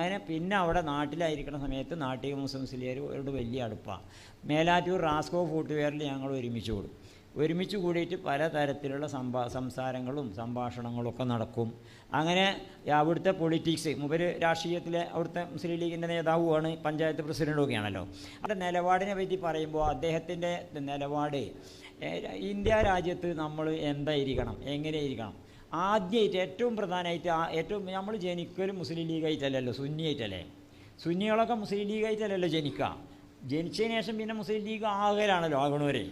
അങ്ങനെ പിന്നെ അവിടെ നാട്ടിലായിരിക്കുന്ന സമയത്ത് നാട്ടിക മുസ്ലിംസിലേരോട് വലിയ അടുപ്പാണ്. മേലാറ്റൂർ റാസ്കോ ഫുട്വെയറിൽ ഞങ്ങൾ ഒരുമിച്ച് കൂടിയിട്ട് പലതരത്തിലുള്ള സംസാരങ്ങളും സംഭാഷണങ്ങളും ഒക്കെ നടക്കും. അങ്ങനെ അവിടുത്തെ പൊളിറ്റിക്സ്, മൂപ്പര് രാഷ്ട്രീയത്തിലെ അവിടുത്തെ മുസ്ലിം ലീഗിൻ്റെ നേതാവുമാണ്, പഞ്ചായത്ത് പ്രസിഡൻറ്റൊക്കെയാണല്ലോ. അവിടെ നിലപാടിനെ പറ്റി പറയുമ്പോൾ അദ്ദേഹത്തിൻ്റെ നിലപാട് ഇന്ത്യ രാജ്യത്ത് നമ്മൾ എന്തായിരിക്കണം, എങ്ങനെയിരിക്കണം, ആദ്യമായിട്ട് ഏറ്റവും പ്രധാനമായിട്ട് നമ്മൾ ജനിക്കലും മുസ്ലിം ലീഗായിട്ടല്ലല്ലോ, സുന്നിയായിട്ടല്ലേ. സുന്നികളൊക്കെ മുസ്ലിം ലീഗായിട്ടല്ലല്ലോ ജനിച്ചതിന് ശേഷം പിന്നെ മുസ്ലിം ലീഗ് ആകണവരെ.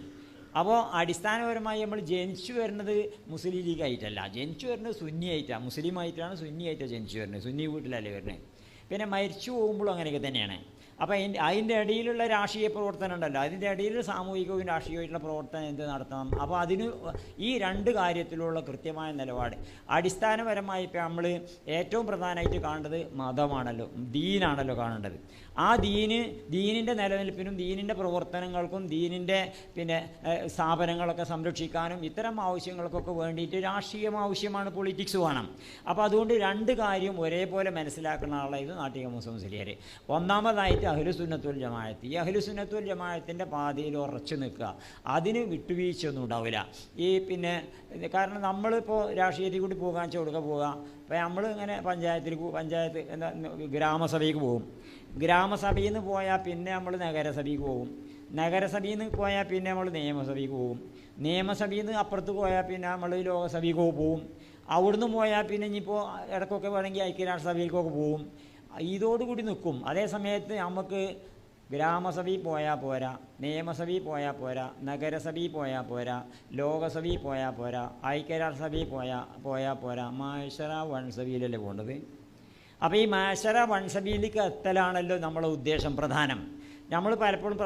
അപ്പോൾ അടിസ്ഥാനപരമായി നമ്മൾ ജനിച്ചു വരുന്നത് മുസ്ലിം ലീഗായിട്ടല്ല, ജനിച്ചു വരുന്നത് സുന്നിയായിട്ടാണ്, മുസ്ലിമായിട്ടാണ്, സുന്നിയായിട്ടാണ് ജനിച്ചു വരുന്നത്, സുന്നി വീട്ടിലല്ലേ വരുന്നത്. പിന്നെ മരിച്ചു പോകുമ്പോഴും അങ്ങനെയൊക്കെ തന്നെയാണ്. അപ്പോൾ അതിൻ്റെ ഇടയിലുള്ള രാഷ്ട്രീയ പ്രവർത്തനം ഉണ്ടല്ലോ, അതിൻ്റെ ഇടയിൽ സാമൂഹികവും രാഷ്ട്രീയമായിട്ടുള്ള പ്രവർത്തനം എന്ത് നടത്തണം. അപ്പോൾ അതിന് ഈ രണ്ട് കാര്യത്തിലുള്ള കൃത്യമായ നിലപാട്. അടിസ്ഥാനപരമായി ഇപ്പോൾ നമ്മൾ ഏറ്റവും പ്രധാനമായിട്ട് കാണേണ്ടത് മതമാണല്ലോ, ദീനാണല്ലോ കാണേണ്ടത്. ആ ദീനിൻ്റെ നിലനിൽപ്പിനും ദീനിൻ്റെ പ്രവർത്തനങ്ങൾക്കും ദീനിൻ്റെ സ്ഥാപനങ്ങളൊക്കെ സംരക്ഷിക്കാനും ഇത്തരം ആവശ്യങ്ങൾക്കൊക്കെ വേണ്ടിയിട്ട് രാഷ്ട്രീയം ആവശ്യമാണ്, പൊളിറ്റിക്സ് വേണം. അപ്പോൾ അതുകൊണ്ട് രണ്ട് കാര്യം ഒരേപോലെ മനസ്സിലാക്കുന്ന ആളായിരുന്നു നാട്ടിക മുസ്ലിംസിലേർ. ഒന്നാമതായിട്ട് അഹ്ലുസുന്നത്തുൽ ജമാഅത്ത്. ഈ അഹ്ലുസുന്നത്തുൽ ജമാഅത്തിൻ്റെ പാതയിൽ ഉറച്ചു നിൽക്കുക, അതിന് വിട്ടുവീഴ്ചയൊന്നും ഉണ്ടാവില്ല. കാരണം നമ്മളിപ്പോൾ രാഷ്ട്രീയത്തിൽ കൂടി പോകാൻ പോവുക. അപ്പോൾ നമ്മൾ ഇങ്ങനെ പഞ്ചായത്ത് ഗ്രാമസഭയ്ക്ക് പോകും. ഗ്രാമസഭയിൽ നിന്ന് പോയാൽ പിന്നെ നമ്മൾ നഗരസഭയ്ക്ക് പോകും. നഗരസഭയിൽ നിന്ന് പോയാൽ പിന്നെ നമ്മൾ നിയമസഭയ്ക്ക് പോകും. നിയമസഭയിൽ നിന്ന് അപ്പുറത്ത് പോയാൽ പിന്നെ നമ്മൾ ലോകസഭയ്ക്ക് പോകും. അവിടുന്ന് പോയാൽ പിന്നെ ഇനിയിപ്പോൾ ഇടയ്ക്കൊക്കെ വേണമെങ്കിൽ ഐക്യരാഷ്ട്രസഭയിലേക്കൊക്കെ പോകും. ഇതോടുകൂടി നിൽക്കും. അതേ സമയത്ത് നമുക്ക് ഗ്രാമസഭയിൽ പോയാൽ പോരാ, നിയമസഭയിൽ പോയാൽ പോരാ, നഗരസഭയിൽ പോയാൽ പോരാ, ലോകസഭയിൽ പോയാൽ പോരാ, ഐക്യരാഷ്ട്രസഭയിൽ പോയാൽ പോരാ, മാഷറ വൻസഭയിലല്ലേ പോകേണ്ടത്. അപ്പോൾ ഈ മാഷറ വൻസഭയിലേക്ക് എത്തലാണല്ലോ നമ്മളെ ഉദ്ദേശം പ്രധാനം. നമ്മൾ പലപ്പോഴും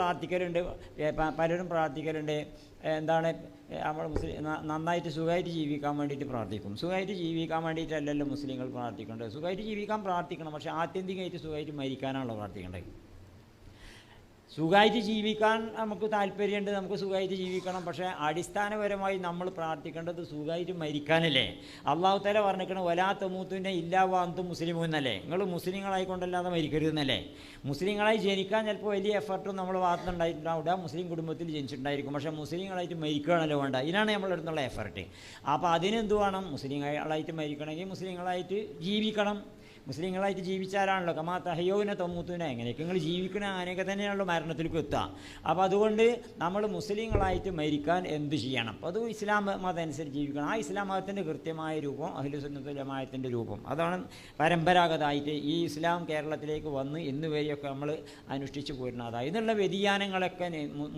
പലരും പ്രാർത്ഥിക്കലുണ്ട്, എന്താണ് നമ്മൾ നന്നായിട്ട് സുഖമായിട്ട് ജീവിക്കാൻ വേണ്ടിയിട്ട് പ്രാർത്ഥിക്കും. സുഖമായിട്ട് ജീവിക്കാൻ വേണ്ടിയിട്ടല്ലല്ലോ മുസ്ലിങ്ങൾ പ്രാർത്ഥിക്കേണ്ടത്. സുഖമായിട്ട് ജീവിക്കാൻ പ്രാർത്ഥിക്കണം, പക്ഷേ ആത്യന്തികമായിട്ട് സുഖമായിട്ട് മരിക്കാനാണല്ലോ പ്രാർത്ഥിക്കേണ്ടത്. സുഖമായിട്ട് ജീവിക്കാൻ നമുക്ക് താല്പര്യമുണ്ട്, നമുക്ക് സുഖമായിട്ട് ജീവിക്കണം. പക്ഷേ അടിസ്ഥാനപരമായി നമ്മൾ പ്രാർത്ഥിക്കേണ്ടത് സുഖമായിട്ട് മരിക്കാനല്ലേ. അള്ളാഹു തആല പറഞ്ഞിരിക്കണം, വലാ തമൂതുന്ന ഇല്ലാ വഅൻതും മുസ്ലിമൂൻ എന്നല്ലേ. നിങ്ങൾ മുസ്ലിങ്ങളായിക്കൊണ്ടല്ലാതെ മരിക്കരുതെന്നല്ലേ. മുസ്ലിങ്ങളായി ജനിക്കാൻ ചിലപ്പോൾ വലിയ എഫർട്ടും നമ്മൾ ഭാഗത്തുനിന്നുണ്ടായിട്ടുണ്ടാവില്ല, മുസ്ലിം കുടുംബത്തിൽ ജനിച്ചിട്ടുണ്ടായിരിക്കും. പക്ഷേ മുസ്ലിങ്ങളായിട്ട് മരിക്കുകയാണല്ലോ വേണ്ട, ഇതിനാണ് നമ്മളുടെ അടുത്തുള്ള എഫർട്ട്. അപ്പോൾ അതിനെന്ത് വേണം? മുസ്ലിങ്ങളായിട്ട് മരിക്കണമെങ്കിൽ മുസ്ലിങ്ങളായിട്ട് ജീവിക്കണം. മുസ്ലിങ്ങളായിട്ട് ജീവിച്ചാലാണല്ലോ കമാ തഹയ്യൗന തമൂത്തുന, എങ്ങനെയൊക്കെ നിങ്ങൾ ജീവിക്കണ അങ്ങനെയൊക്കെ തന്നെയാണല്ലോ മരണത്തിലേക്ക് എത്തുക. അപ്പോൾ അതുകൊണ്ട് നമ്മൾ മുസ്ലിങ്ങളായിട്ട് മരിക്കാൻ എന്ത് ചെയ്യണം? അത് ഇസ്ലാം മതം അനുസരിച്ച് ജീവിക്കണം. ആ ഇസ്ലാം മതത്തിൻ്റെ കൃത്യമായ രൂപം അഹ്ലുസുന്നത്തുൽ ജമാഅത്തിൻ്റെ രൂപം, അതാണ് പരമ്പരാഗതമായിട്ട് ഈ ഇസ്ലാം കേരളത്തിലേക്ക് വന്ന് ഇന്ന് വരെയൊക്കെ നമ്മൾ അനുഷ്ഠിച്ചു പോരുന്നത്. അതായത് ഇതിനുള്ള വ്യതിയാനങ്ങളൊക്കെ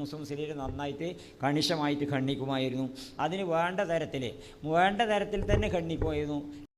മുസ്ലിംസിൽ നന്നായിട്ട് കണിശമായിട്ട് ഖണ്ഡിക്കുമായിരുന്നു. അതിന് വേണ്ട തരത്തിൽ തന്നെ ഖണ്ഡിക്കുമായിരുന്നു.